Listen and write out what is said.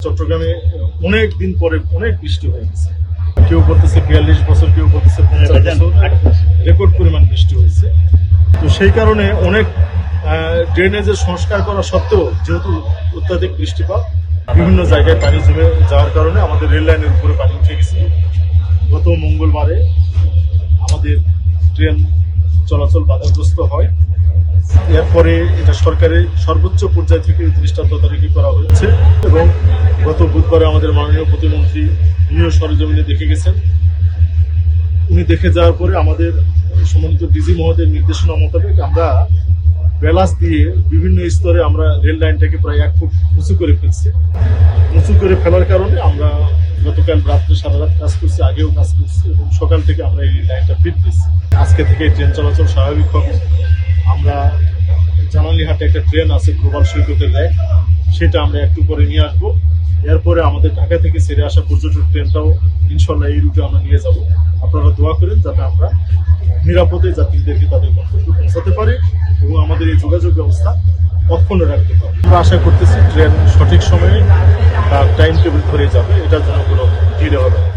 চট্টগ্রামে অনেক দিন পরে অনেক বৃষ্টি হয়ে গেছে। কেউ বলতেছে 42 বছর, কেউ বলতেছে 50 বছর রেকর্ড পরিমাণ বৃষ্টি হয়েছে। তো সেই কারণে অনেক ড্রেনেজের সংস্কার করা সত্ত্বেও যেহেতু অত্যাধিক বৃষ্টিপাত, বিভিন্ন জায়গায় পানি জমে যাওয়ার কারণে আমাদের রেল লাইনের উপরে পানি উঠে গেছিল। গত মঙ্গলবারে আমাদের ট্রেন চলাচল বাধাগ্রস্ত হয়। এরপরে এটা সরকারের সর্বোচ্চ পর্যায় থেকে জিনিসটা তদারকি করা হয়েছে এবং গত বুধবারে আমাদের মাননীয় প্রতিমন্ত্রী উনিও সরেজমিনে দেখে গেছেন। উনি দেখে যাওয়ার পরে আমাদের সম্মানিত ডিজি মহোদয়ের নির্দেশনা মোতাবেক আমরা বেলাস দিয়ে বিভিন্ন স্তরে আমরা রেল লাইনটাকে প্রায় 1 ফুট উঁচু করে ফেলছি। উঁচু করে ফেলার কারণে আমরা গতকাল রাত্রে সারা রাত কাজ করছি, আগেও কাজ করছি এবং সকাল থেকে আমরা এই লাইনটা ফিট দিচ্ছি। আজকে থেকে ট্রেন চলাচল স্বাভাবিক হবে। আমরা জানালিহাটে একটা ট্রেন আছে গ্লোবাল সৈকতের র্যাক, সেটা আমরা একটু করে নিয়ে আসবো। এরপরে আমাদের ঢাকা থেকে ছেড়ে আসা পর্যটক ট্রেনটাও ইনশাল্লাহ এই রুটে আমরা নিয়ে যাব। আপনারা দোয়া করেন যাতে আমরা নিরাপদে যাত্রীদেরকে তাদের গন্তব্যে পৌঁছাতে পারি এবং আমাদের এই যোগাযোগ ব্যবস্থা অক্ষুণ্ণ রাখতে পারি। আমরা আশা করতেছি ট্রেন সঠিক সময়ে তার টাইম টেবিল ধরে যাবে, এটার জন্য কোনো ডিলে হবে না।